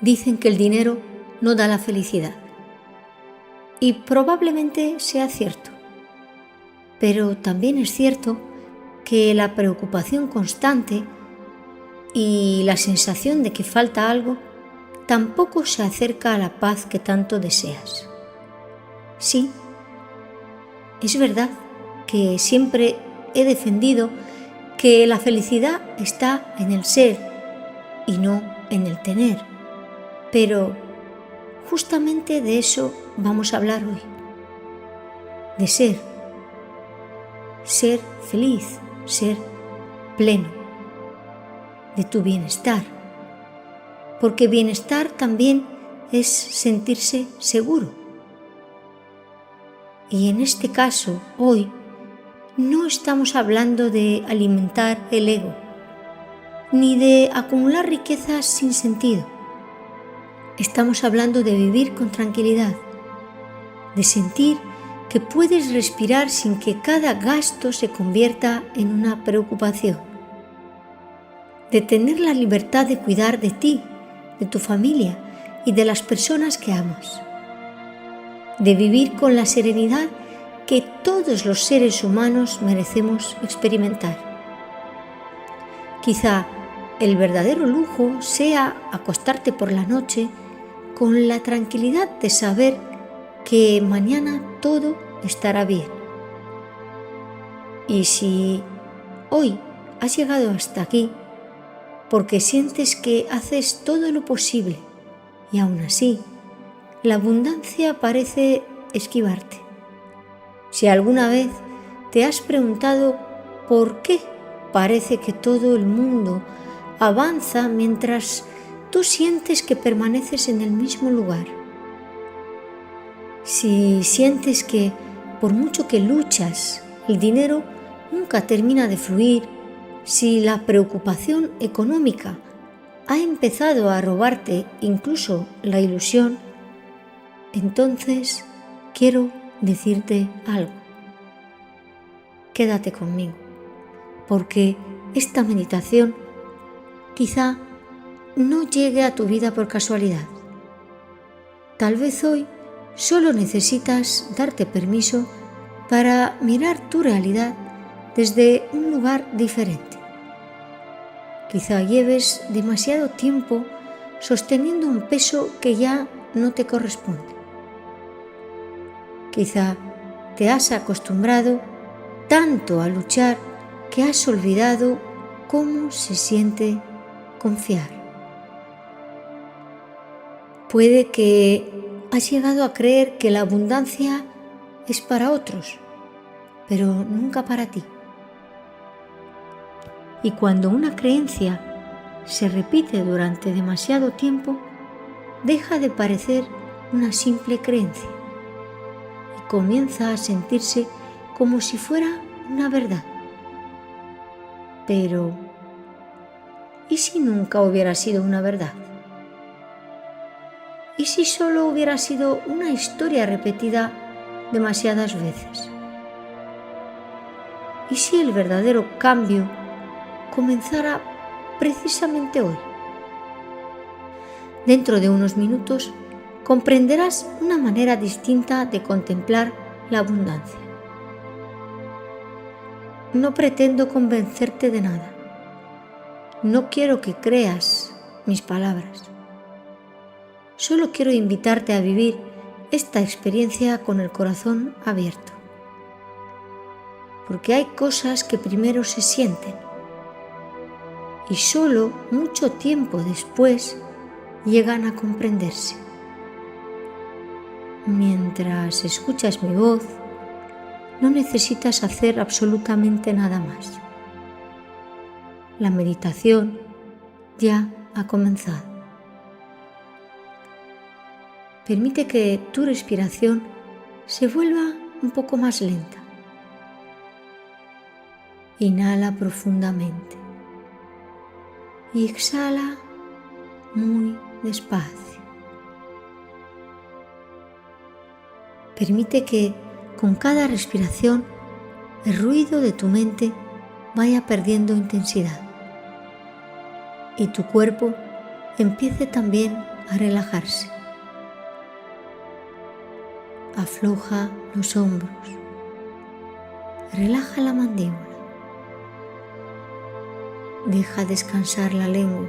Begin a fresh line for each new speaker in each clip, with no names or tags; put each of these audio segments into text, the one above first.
Dicen que el dinero no da la felicidad. Y probablemente sea cierto. Pero también es cierto que la preocupación constante y la sensación de que falta algo tampoco se acerca a la paz que tanto deseas. Sí, es verdad que siempre he defendido que la felicidad está en el ser y no en el tener, pero justamente de eso vamos a hablar hoy, de ser feliz, ser pleno, de tu bienestar, porque bienestar también es sentirse seguro. Y en este caso, hoy, no estamos hablando de alimentar el ego, ni de acumular riquezas sin sentido. Estamos hablando de vivir con tranquilidad, de sentir que puedes respirar sin que cada gasto se convierta en una preocupación, de tener la libertad de cuidar de ti, de tu familia y de las personas que amas, de vivir con la serenidad que todos los seres humanos merecemos experimentar. Quizá el verdadero lujo sea acostarte por la noche con la tranquilidad de saber que mañana todo estará bien. Y si hoy has llegado hasta aquí porque sientes que haces todo lo posible y aún así la abundancia parece esquivarte, si alguna vez te has preguntado por qué parece que todo el mundo avanza mientras tú sientes que permaneces en el mismo lugar, si sientes que por mucho que luchas, el dinero nunca termina de fluir, si la preocupación económica ha empezado a robarte incluso la ilusión, entonces quiero decirte algo. Quédate conmigo, porque esta meditación quizá no llegue a tu vida por casualidad. Tal vez hoy solo necesitas darte permiso para mirar tu realidad desde un lugar diferente. Quizá lleves demasiado tiempo sosteniendo un peso que ya no te corresponde. Quizá te has acostumbrado tanto a luchar que has olvidado cómo se siente confiar. Puede que has llegado a creer que la abundancia es para otros, pero nunca para ti. Y cuando una creencia se repite durante demasiado tiempo, deja de parecer una simple creencia y comienza a sentirse como si fuera una verdad. Pero, ¿y si nunca hubiera sido una verdad? ¿Y si solo hubiera sido una historia repetida demasiadas veces? ¿Y si el verdadero cambio comenzara precisamente hoy? Dentro de unos minutos comprenderás una manera distinta de contemplar la abundancia. No pretendo convencerte de nada. No quiero que creas mis palabras. Solo quiero invitarte a vivir esta experiencia con el corazón abierto. Porque hay cosas que primero se sienten y solo mucho tiempo después llegan a comprenderse. Mientras escuchas mi voz, no necesitas hacer absolutamente nada más. La meditación ya ha comenzado. Permite que tu respiración se vuelva un poco más lenta. Inhala profundamente y exhala muy despacio. Permite que con cada respiración el ruido de tu mente vaya perdiendo intensidad y tu cuerpo empiece también a relajarse. Afloja los hombros. Relaja la mandíbula. Deja descansar la lengua.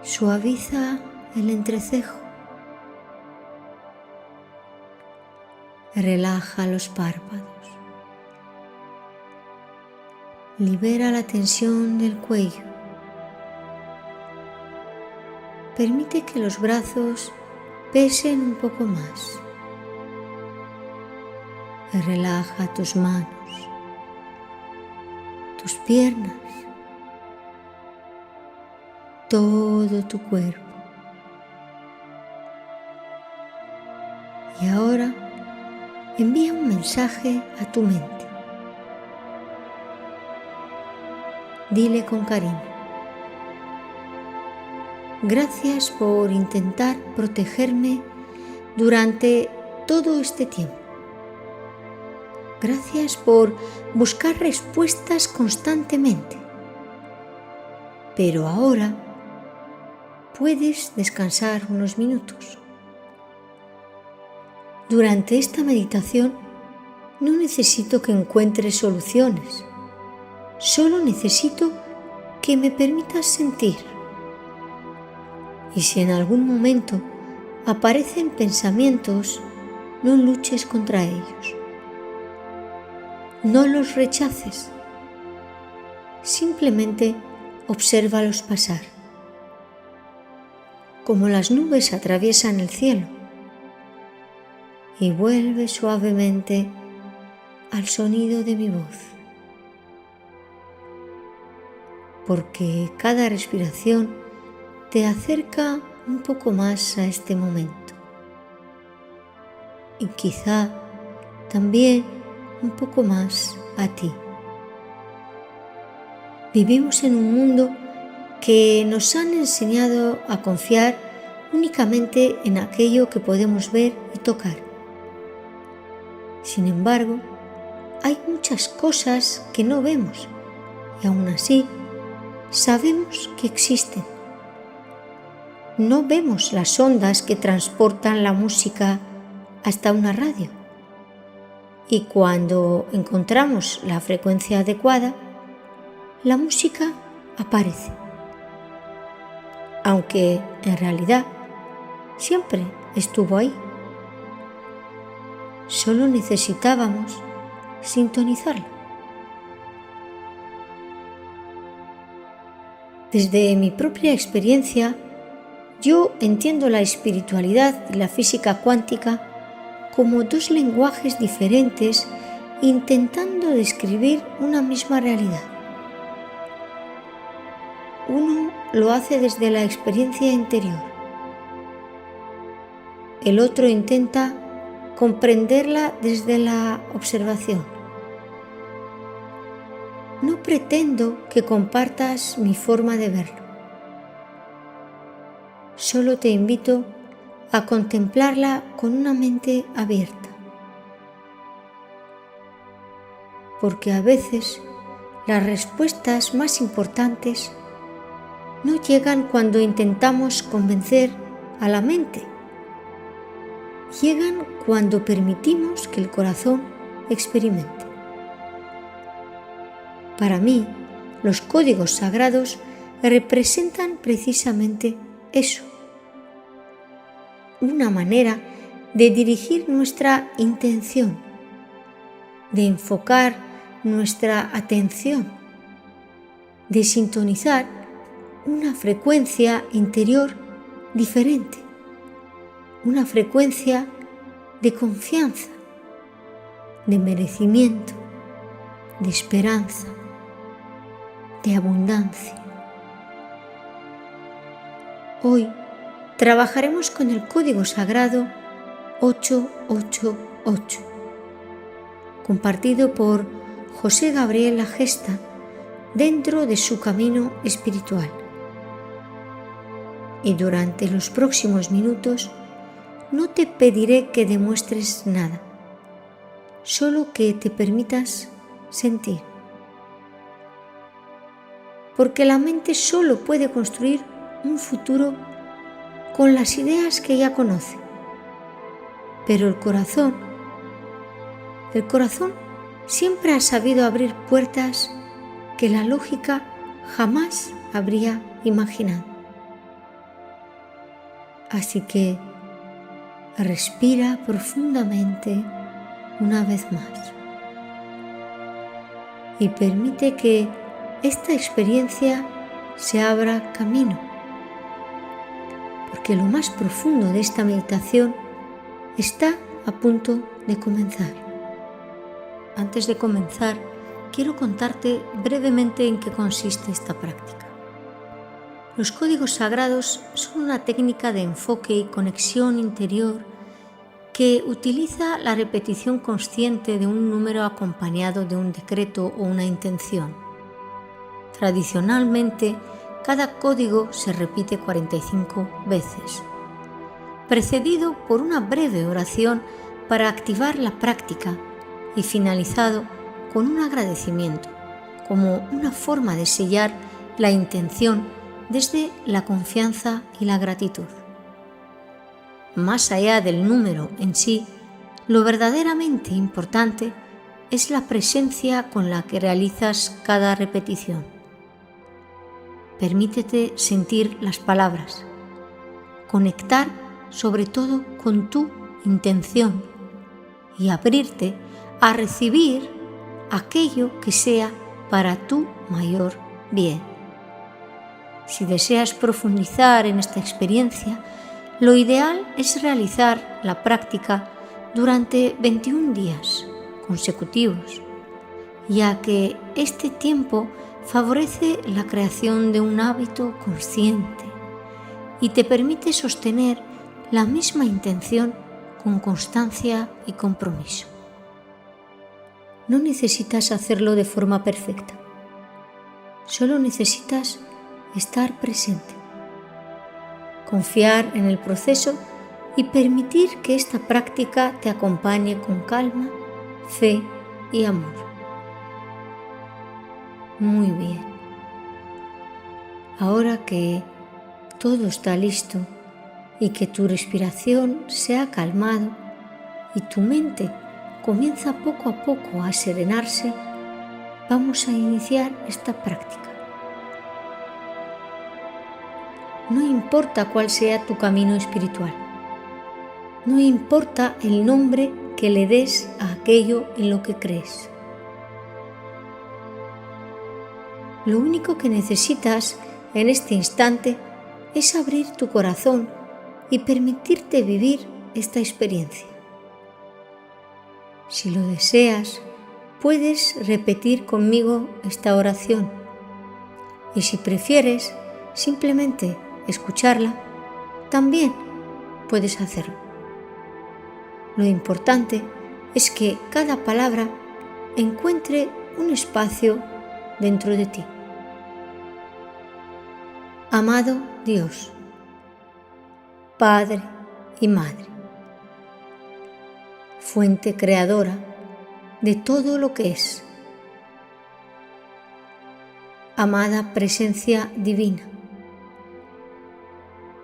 Suaviza el entrecejo. Relaja los párpados. Libera la tensión del cuello. Permite que los brazos pesen un poco más. Relaja tus manos, tus piernas, todo tu cuerpo. Y ahora envía un mensaje a tu mente. Dile con cariño: gracias por intentar protegerme durante todo este tiempo. Gracias por buscar respuestas constantemente. Pero ahora puedes descansar unos minutos. Durante esta meditación no necesito que encuentres soluciones. Solo necesito que me permitas sentir. Y si en algún momento aparecen pensamientos, no luches contra ellos. No los rechaces. Simplemente obsérvalos pasar. Como las nubes atraviesan el cielo. Y vuelve suavemente al sonido de mi voz. Porque cada respiración te acerca un poco más a este momento. Y quizá también un poco más a ti. Vivimos en un mundo que nos han enseñado a confiar únicamente en aquello que podemos ver y tocar. Sin embargo, hay muchas cosas que no vemos y aún así sabemos que existen. No vemos las ondas que transportan la música hasta una radio. Y cuando encontramos la frecuencia adecuada, la música aparece. Aunque en realidad siempre estuvo ahí. Solo necesitábamos sintonizarla. Desde mi propia experiencia, yo entiendo la espiritualidad y la física cuántica como dos lenguajes diferentes intentando describir una misma realidad. Uno lo hace desde la experiencia interior. El otro intenta comprenderla desde la observación. No pretendo que compartas mi forma de verlo. Solo te invito a contemplarla con una mente abierta. Porque a veces las respuestas más importantes no llegan cuando intentamos convencer a la mente. Llegan cuando permitimos que el corazón experimente. Para mí, los códigos sagrados representan precisamente eso. Una manera de dirigir nuestra intención, de enfocar nuestra atención, de sintonizar una frecuencia interior diferente, una frecuencia de confianza, de merecimiento, de esperanza, de abundancia. Hoy trabajaremos con el código sagrado 888, compartido por José Gabriel La Gesta dentro de su camino espiritual. Y durante los próximos minutos no te pediré que demuestres nada, solo que te permitas sentir. Porque la mente solo puede construir un futuro con las ideas que ya conoce. Pero el corazón siempre ha sabido abrir puertas que la lógica jamás habría imaginado. Así que respira profundamente una vez más y permite que esta experiencia se abra camino, porque lo más profundo de esta meditación está a punto de comenzar. Antes de comenzar, quiero contarte brevemente en qué consiste esta práctica. Los códigos sagrados son una técnica de enfoque y conexión interior que utiliza la repetición consciente de un número acompañado de un decreto o una intención. Tradicionalmente, cada código se repite 45 veces, precedido por una breve oración para activar la práctica y finalizado con un agradecimiento, como una forma de sellar la intención desde la confianza y la gratitud. Más allá del número en sí, lo verdaderamente importante es la presencia con la que realizas cada repetición. Permítete sentir las palabras, conectar sobre todo con tu intención y abrirte a recibir aquello que sea para tu mayor bien. Si deseas profundizar en esta experiencia, lo ideal es realizar la práctica durante 21 días consecutivos, ya que este tiempo favorece la creación de un hábito consciente y te permite sostener la misma intención con constancia y compromiso. No necesitas hacerlo de forma perfecta, solo necesitas estar presente, confiar en el proceso y permitir que esta práctica te acompañe con calma, fe y amor. Muy bien. Ahora que todo está listo y que tu respiración se ha calmado y tu mente comienza poco a poco a serenarse, vamos a iniciar esta práctica. No importa cuál sea tu camino espiritual, no importa el nombre que le des a aquello en lo que crees. Lo único que necesitas en este instante es abrir tu corazón y permitirte vivir esta experiencia. Si lo deseas, puedes repetir conmigo esta oración y si prefieres simplemente escucharla, también puedes hacerlo. Lo importante es que cada palabra encuentre un espacio dentro de ti. Amado Dios, Padre y Madre, fuente creadora de todo lo que es, amada presencia divina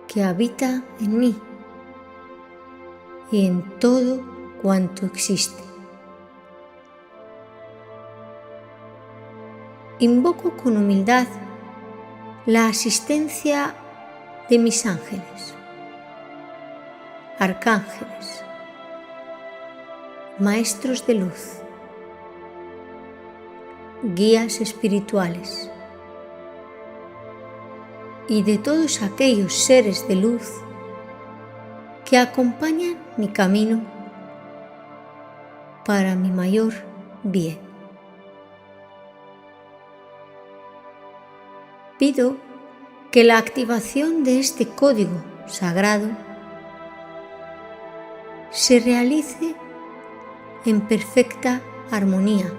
que habita en mí y en todo cuanto existe. Invoco con humildad la asistencia de mis ángeles, arcángeles, maestros de luz, guías espirituales y de todos aquellos seres de luz que acompañan mi camino para mi mayor bien. Pido que la activación de este código sagrado se realice en perfecta armonía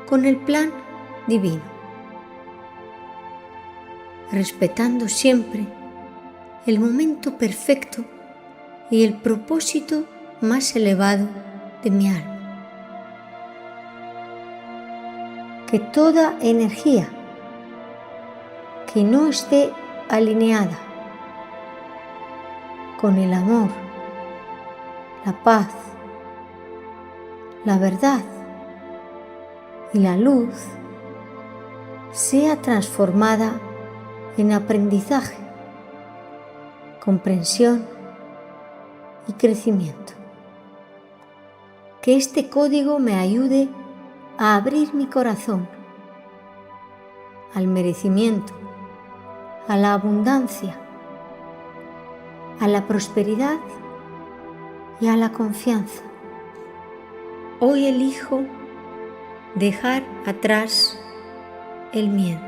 con el plan divino, respetando siempre el momento perfecto y el propósito más elevado de mi alma. Que toda energía que no esté alineada con el amor, la paz, la verdad y la luz sea transformada en aprendizaje, comprensión y crecimiento. Que este código me ayude a abrir mi corazón al merecimiento, a la abundancia, a la prosperidad y a la confianza. Hoy elijo dejar atrás el miedo,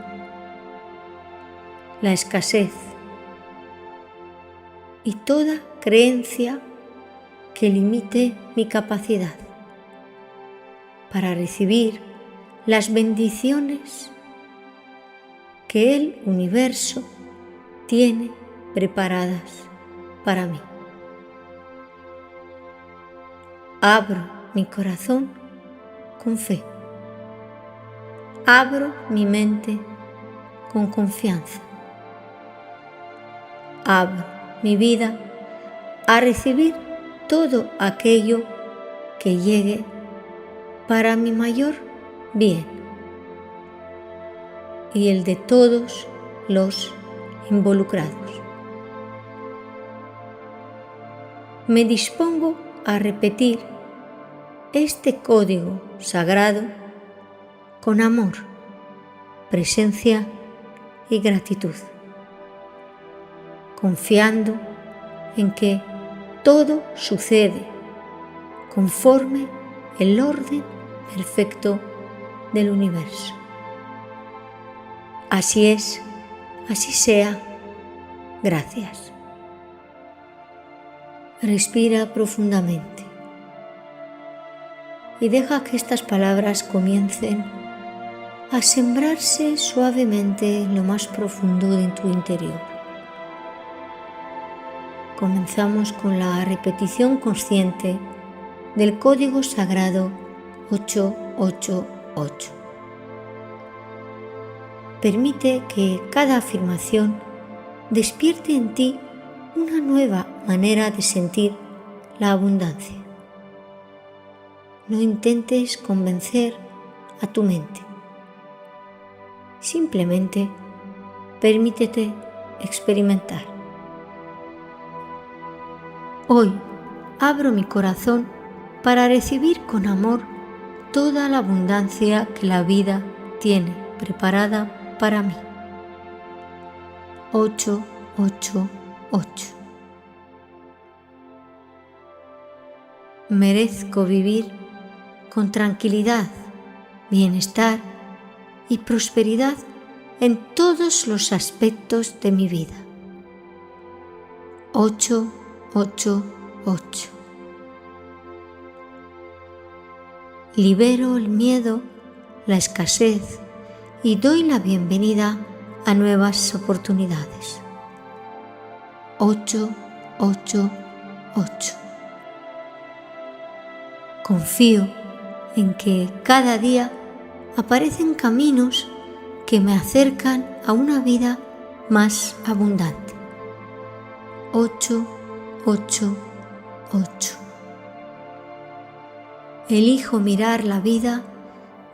la escasez y toda creencia que limite mi capacidad para recibir las bendiciones que el universo tiene preparadas para mí. Abro mi corazón con fe. Abro mi mente con confianza. Abro mi vida a recibir todo aquello que llegue para mi mayor bien y el de todos los involucrados. Me dispongo a repetir este código sagrado con amor, presencia y gratitud, confiando en que todo sucede conforme el orden perfecto del universo. Así es, así sea. Gracias. Respira profundamente y deja que estas palabras comiencen a sembrarse suavemente en lo más profundo de tu interior. Comenzamos con la repetición consciente del código sagrado 888. Permite que cada afirmación despierte en ti una nueva manera de sentir la abundancia. No intentes convencer a tu mente. Simplemente permítete experimentar. Hoy abro mi corazón para recibir con amor toda la abundancia que la vida tiene preparada para mí. 888. Merezco vivir con tranquilidad, bienestar y prosperidad en todos los aspectos de mi vida. 888. Libero el miedo, la escasez y doy la bienvenida a nuevas oportunidades. 888. Confío en que cada día aparecen caminos que me acercan a una vida más abundante. 888. Elijo mirar la vida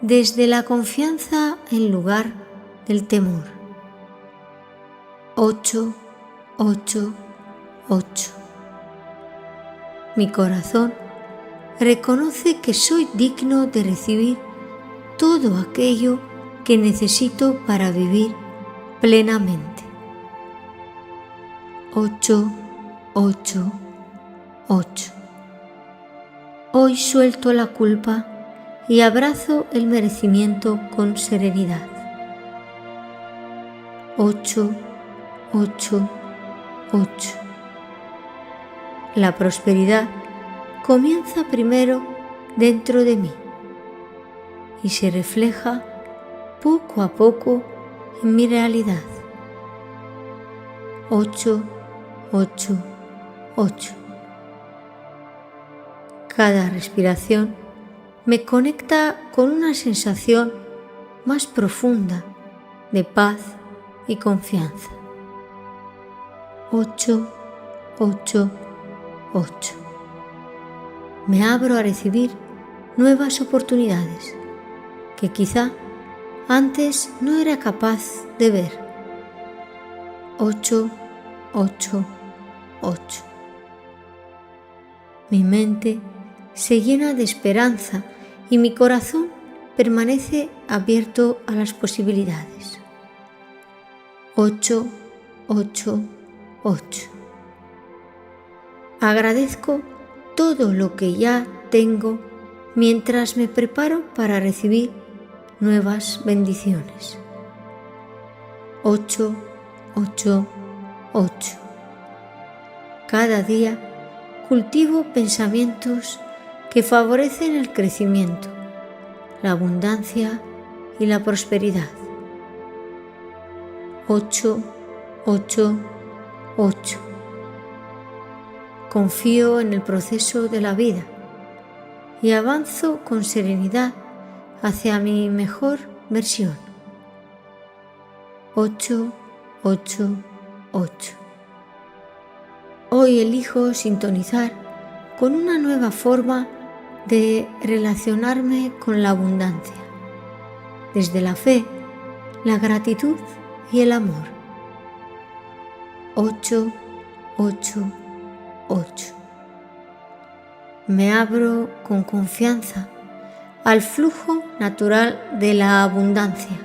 desde la confianza en lugar del temor. 888. Mi corazón reconoce que soy digno de recibir todo aquello que necesito para vivir plenamente. 888. Hoy suelto la culpa y abrazo el merecimiento con serenidad. 888. La prosperidad comienza primero dentro de mí y se refleja poco a poco en mi realidad. 888. Cada respiración me conecta con una sensación más profunda de paz y confianza. 8, 8. Me abro a recibir nuevas oportunidades que quizá antes no era capaz de ver. 8, 8, 8. Mi mente se llena de esperanza y mi corazón permanece abierto a las posibilidades. 8, 8, 8. Agradezco todo lo que ya tengo mientras me preparo para recibir nuevas bendiciones. 8, 8, 8. Cada día cultivo pensamientos que favorecen el crecimiento, la abundancia y la prosperidad. 8, 8, 8. Confío en el proceso de la vida y avanzo con serenidad hacia mi mejor versión. 8, 8, 8. Hoy elijo sintonizar con una nueva forma de relacionarme con la abundancia, desde la fe, la gratitud y el amor. 8, 8, 8. Me abro con confianza al flujo natural de la abundancia,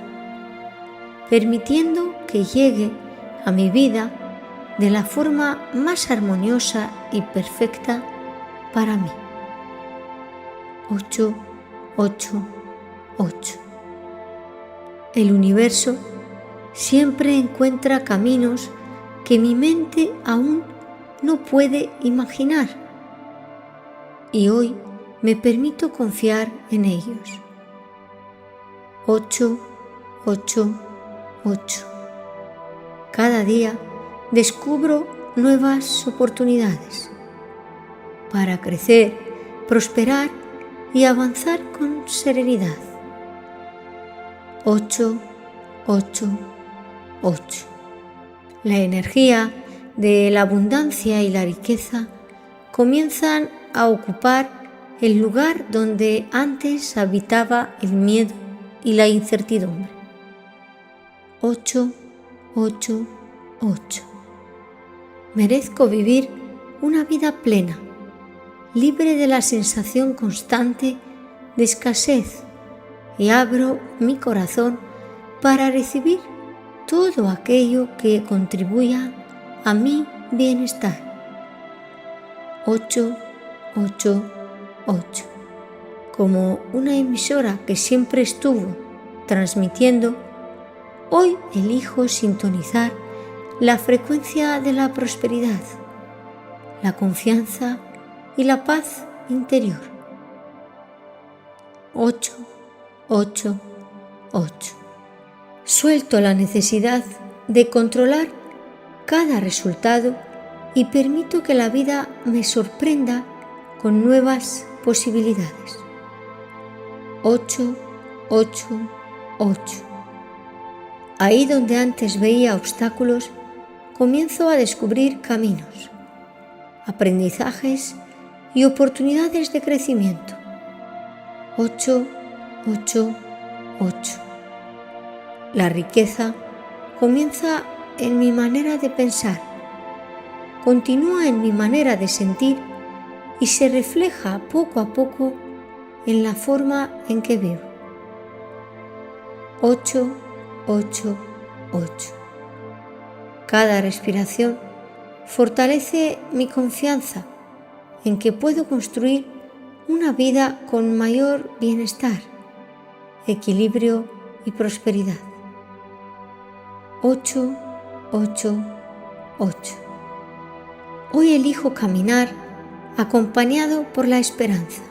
permitiendo que llegue a mi vida de la forma más armoniosa y perfecta para mí. 8, 8, 8. El universo siempre encuentra caminos que mi mente aún no puede imaginar, y hoy me permito confiar en ellos. 8, 8, 8. Cada día descubro nuevas oportunidades para crecer, prosperar y avanzar con serenidad. 8, 8, 8. La energía de la abundancia y la riqueza comienzan a ocupar el lugar donde antes habitaba el miedo y la incertidumbre. 8, 8, 8. Merezco vivir una vida plena, libre de la sensación constante de escasez, y abro mi corazón para recibir todo aquello que contribuya a mi bienestar. 8, 8, 8. Como una emisora que siempre estuvo transmitiendo, hoy elijo sintonizar la frecuencia de la prosperidad, la confianza y la paz interior. 8, 8, 8. Suelto la necesidad de controlar cada resultado y permito que la vida me sorprenda con nuevas posibilidades. 8, 8, 8. Ahí donde antes veía obstáculos, comienzo a descubrir caminos, aprendizajes y oportunidades de crecimiento. 8, 8, 8. La riqueza comienza en mi manera de pensar, continúa en mi manera de sentir y se refleja poco a poco en la forma en que vivo. 8, 8, 8. Cada respiración fortalece mi confianza en que puedo construir una vida con mayor bienestar, equilibrio y prosperidad. 8, 8, 8. Hoy elijo caminar acompañado por la esperanza,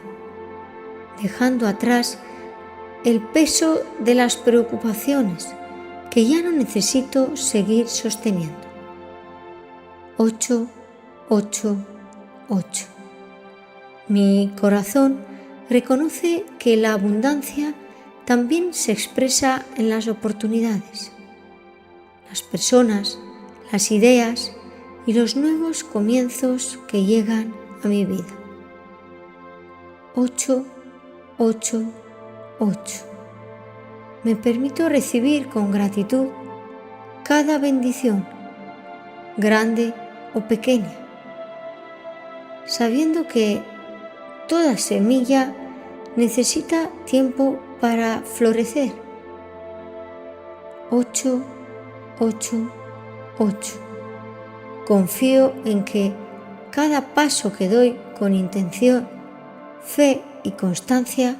dejando atrás el peso de las preocupaciones que ya no necesito seguir sosteniendo. 8, 8, 8. Mi corazón reconoce que la abundancia también se expresa en las oportunidades, las personas, las ideas y los nuevos comienzos que llegan a mi vida. 8, 8, 8. Me permito recibir con gratitud cada bendición, grande o pequeña, sabiendo que toda semilla necesita tiempo para florecer. 8, 8, 8. Confío en que cada paso que doy con intención, fe y constancia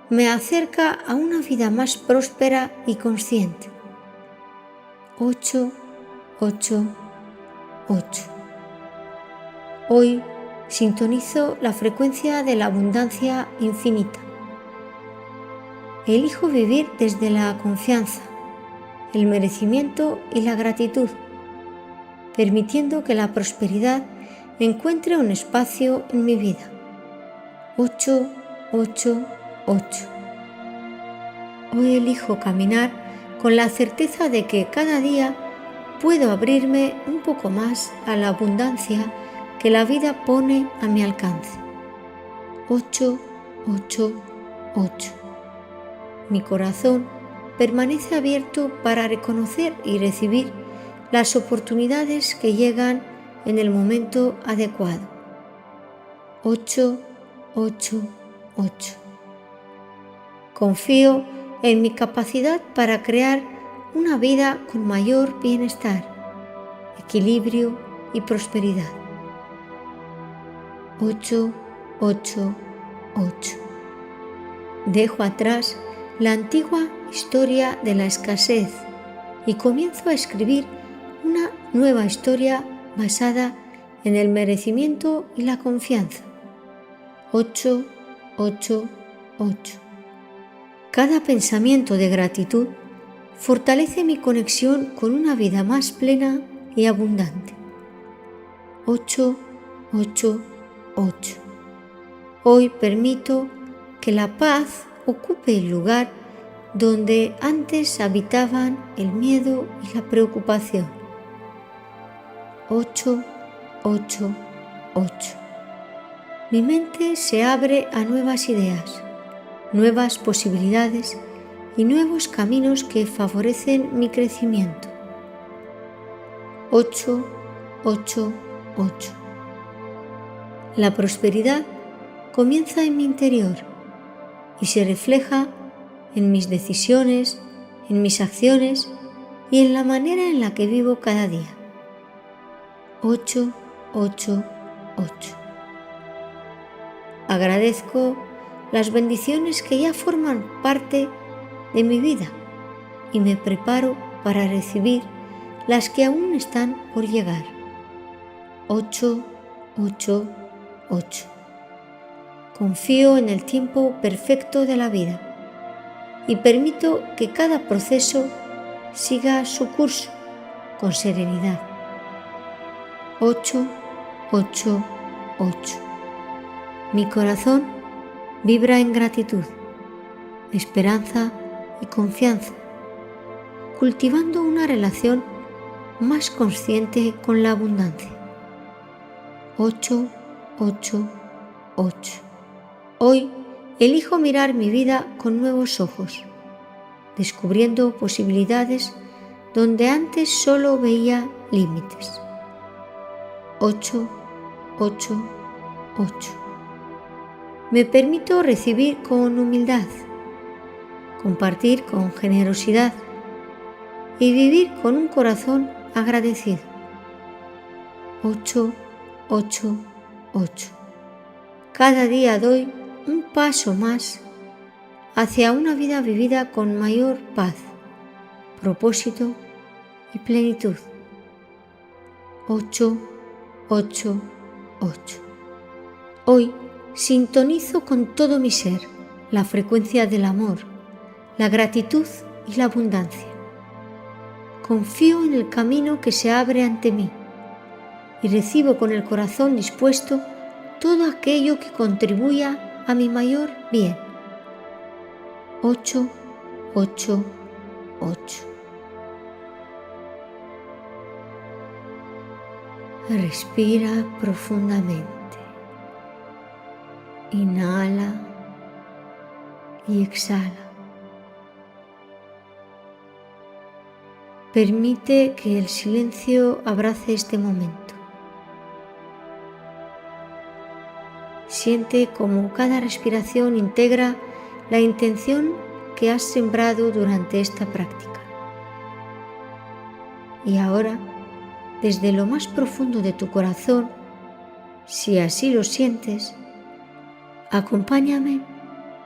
me acerca a una vida más próspera y consciente. 8, 8, 8. Hoy sintonizo la frecuencia de la abundancia infinita. Elijo vivir desde la confianza, el merecimiento y la gratitud, permitiendo que la prosperidad encuentre un espacio en mi vida. 8, 8, 8. Hoy elijo caminar con la certeza de que cada día puedo abrirme un poco más a la abundancia que la vida pone a mi alcance. 8, 8, 8. Mi corazón permanece abierto para reconocer y recibir las oportunidades que llegan en el momento adecuado. 8, 8, 8. Confío en mi capacidad para crear una vida con mayor bienestar, equilibrio y prosperidad. 8, 8, 8. Dejo atrás la antigua historia de la escasez y comienzo a escribir una nueva historia basada en el merecimiento y la confianza. 8, 8, 8. Cada pensamiento de gratitud fortalece mi conexión con una vida más plena y abundante. 8, 8, 8. Hoy permito que la paz ocupe el lugar donde antes habitaban el miedo y la preocupación. 8, 8, 8. Mi mente se abre a nuevas ideas, nuevas posibilidades y nuevos caminos que favorecen mi crecimiento. 8, 8, 8. La prosperidad comienza en mi interior y se refleja en mis decisiones, en mis acciones y en la manera en la que vivo cada día. 8, 8, 8. Agradezco las bendiciones que ya forman parte de mi vida y me preparo para recibir las que aún están por llegar. 8, 8, 8. Confío en el tiempo perfecto de la vida y permito que cada proceso siga su curso con serenidad. 8, 8, 8. Mi corazón vibra en gratitud, esperanza y confianza, cultivando una relación más consciente con la abundancia. 8, 8, 8. Hoy elijo mirar mi vida con nuevos ojos, descubriendo posibilidades donde antes solo veía límites. 8, 8, 8. Me permito recibir con humildad, compartir con generosidad y vivir con un corazón agradecido. 8, 8, 8. Cada día doy un paso más hacia una vida vivida con mayor paz, propósito y plenitud. 8, 8, 8. Hoy sintonizo con todo mi ser la frecuencia del amor, la gratitud y la abundancia. Confío en el camino que se abre ante mí y recibo con el corazón dispuesto todo aquello que contribuya a mi mayor bien. 8, 8, 8. Respira profundamente. Inhala y exhala. Permite que el silencio abrace este momento. Siente cómo cada respiración integra la intención que has sembrado durante esta práctica. Y ahora, desde lo más profundo de tu corazón, si así lo sientes, acompáñame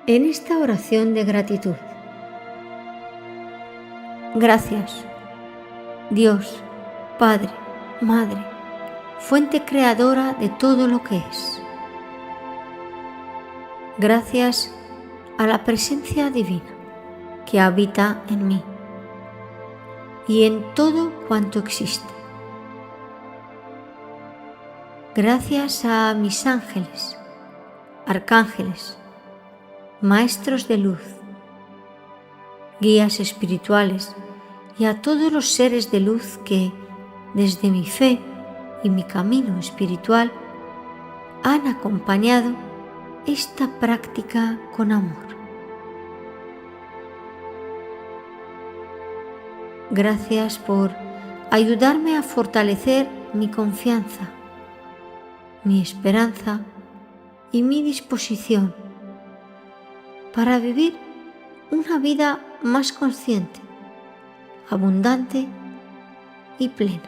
en esta oración de gratitud. Gracias, Dios, Padre, Madre, fuente creadora de todo lo que es. Gracias a la presencia divina que habita en mí y en todo cuanto existe. Gracias a mis ángeles, arcángeles, maestros de luz, guías espirituales y a todos los seres de luz que, desde mi fe y mi camino espiritual, han acompañado esta práctica con amor. Gracias por ayudarme a fortalecer mi confianza, mi esperanza y mi disposición para vivir una vida más consciente, abundante y plena.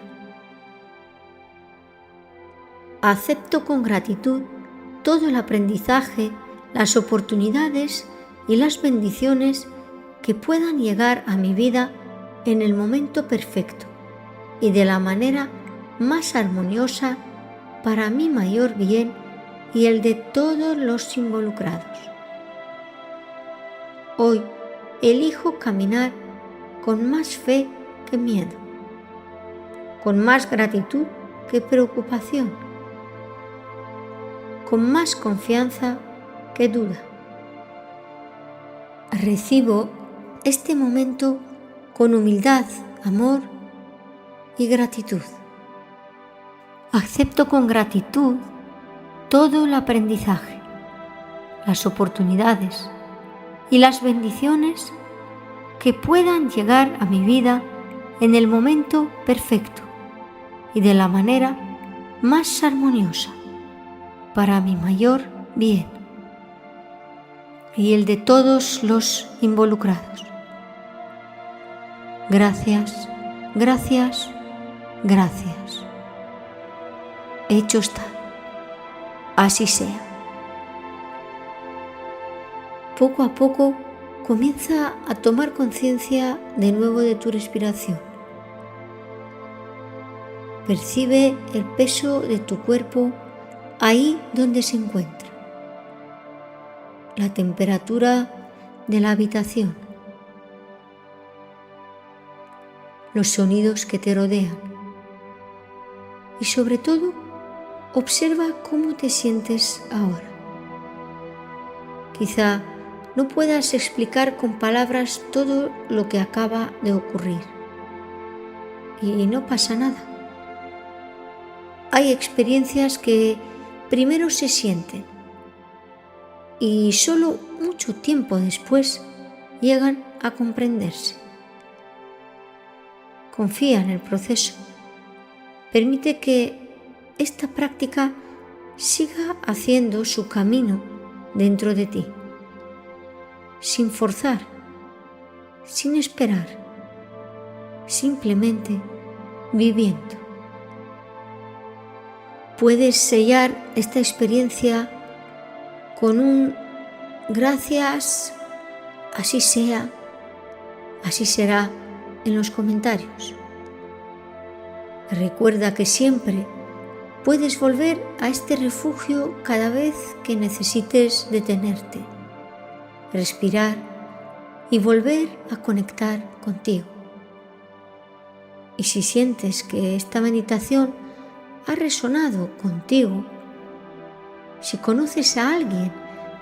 Acepto con gratitud todo el aprendizaje, las oportunidades y las bendiciones que puedan llegar a mi vida en el momento perfecto y de la manera más armoniosa para mi mayor bien y el de todos los involucrados. Hoy elijo caminar con más fe que miedo, con más gratitud que preocupación, con más confianza que duda. Recibo este momento con humildad, amor y gratitud. Acepto con gratitud todo el aprendizaje, las oportunidades y las bendiciones que puedan llegar a mi vida en el momento perfecto y de la manera más armoniosa para mi mayor bien y el de todos los involucrados. Gracias, gracias, gracias. Hecho está. Así sea. Poco a poco comienza a tomar conciencia de nuevo de tu respiración. Percibe el peso de tu cuerpo ahí donde se encuentra. La temperatura de la habitación. Los sonidos que te rodean. Y sobre todo, observa cómo te sientes ahora. Quizá no puedas explicar con palabras todo lo que acaba de ocurrir. Y no pasa nada. Hay experiencias que primero se sienten y solo mucho tiempo después llegan a comprenderse. Confía en el proceso. Permite que esta práctica siga haciendo su camino dentro de ti, sin forzar, sin esperar, simplemente viviendo. Puedes sellar esta experiencia con un gracias, así sea, así será en los comentarios. Recuerda que siempre puedes volver a este refugio cada vez que necesites detenerte, respirar y volver a conectar contigo. Y si sientes que esta meditación ha resonado contigo, si conoces a alguien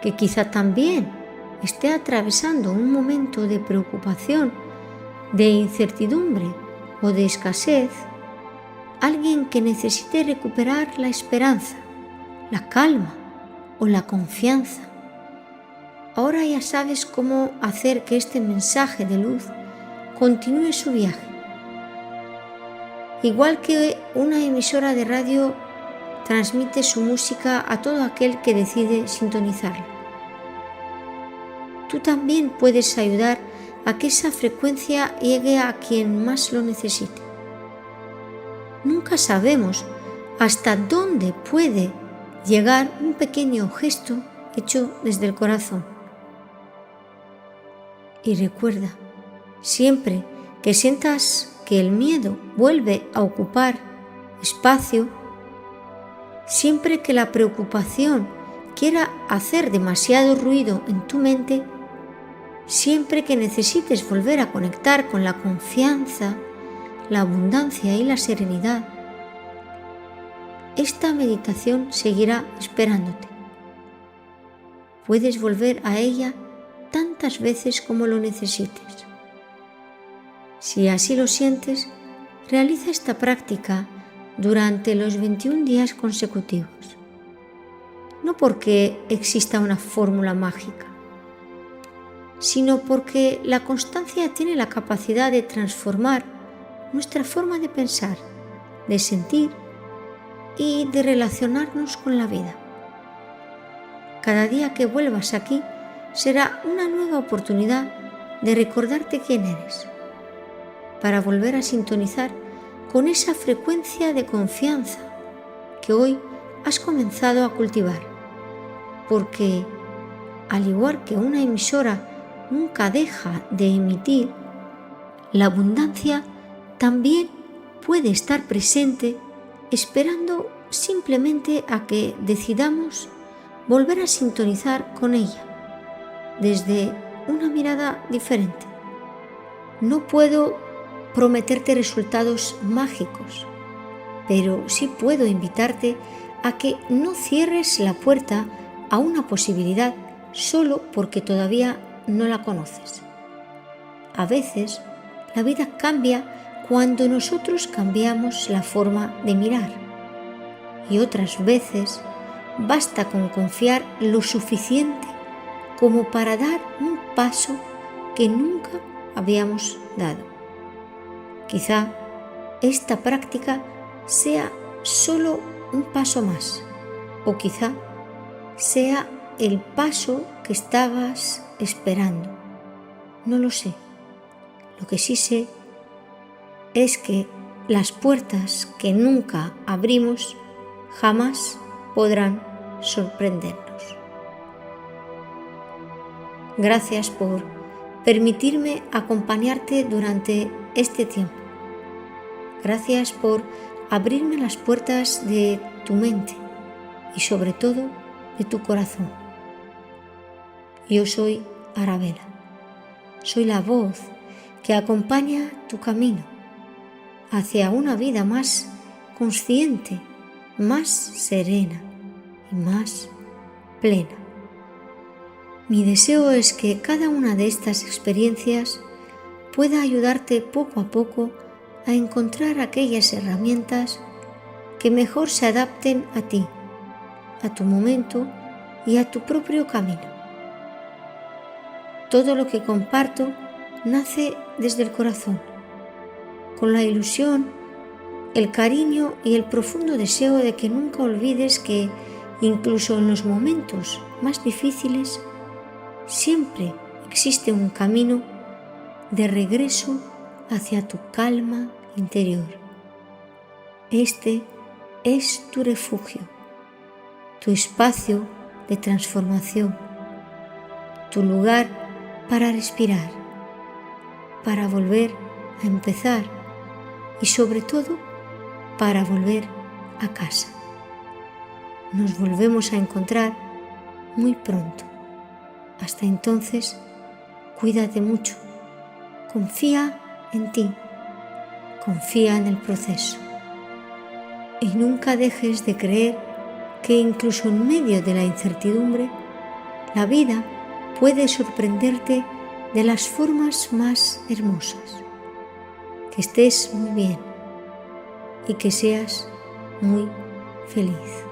que quizá también esté atravesando un momento de preocupación, de incertidumbre o de escasez, alguien que necesite recuperar la esperanza, la calma o la confianza. Ahora ya sabes cómo hacer que este mensaje de luz continúe su viaje. Igual que una emisora de radio transmite su música a todo aquel que decide sintonizarla. Tú también puedes ayudar a que esa frecuencia llegue a quien más lo necesite. Nunca sabemos hasta dónde puede llegar un pequeño gesto hecho desde el corazón. Y recuerda, siempre que sientas que el miedo vuelve a ocupar espacio, siempre que la preocupación quiera hacer demasiado ruido en tu mente, siempre que necesites volver a conectar con la confianza, la abundancia y la serenidad, esta meditación seguirá esperándote. Puedes volver a ella tantas veces como lo necesites. Si así lo sientes, realiza esta práctica durante los 21 días consecutivos. No porque exista una fórmula mágica, sino porque la constancia tiene la capacidad de transformar nuestra forma de pensar, de sentir y de relacionarnos con la vida. Cada día que vuelvas aquí será una nueva oportunidad de recordarte quién eres, para volver a sintonizar con esa frecuencia de confianza que hoy has comenzado a cultivar, porque al igual que una emisora nunca deja de emitir, la abundancia también puede estar presente esperando simplemente a que decidamos volver a sintonizar con ella desde una mirada diferente. No puedo prometerte resultados mágicos, pero sí puedo invitarte a que no cierres la puerta a una posibilidad solo porque todavía no la conoces. A veces la vida cambia cuando nosotros cambiamos la forma de mirar, y otras veces basta con confiar lo suficiente como para dar un paso que nunca habíamos dado. Quizá esta práctica sea solo un paso más, o quizá sea el paso que estabas esperando. No lo sé. Lo que sí sé es que las puertas que nunca abrimos jamás podrán sorprendernos. Gracias por permitirme acompañarte durante este tiempo. Gracias por abrirme las puertas de tu mente y sobre todo de tu corazón. Yo soy Arabella. Soy la voz que acompaña tu camino hacia una vida más consciente, más serena y más plena. Mi deseo es que cada una de estas experiencias pueda ayudarte poco a poco a encontrar aquellas herramientas que mejor se adapten a ti, a tu momento y a tu propio camino. Todo lo que comparto nace desde el corazón, con la ilusión, el cariño y el profundo deseo de que nunca olvides que incluso en los momentos más difíciles siempre existe un camino de regreso hacia tu calma interior. Este es tu refugio, tu espacio de transformación, tu lugar para respirar, para volver a empezar y sobre todo para volver a casa. Nos volvemos a encontrar muy pronto. Hasta entonces, cuídate mucho, confía en ti, confía en el proceso y nunca dejes de creer que incluso en medio de la incertidumbre, la vida puede sorprenderte de las formas más hermosas. Que estés muy bien y que seas muy feliz.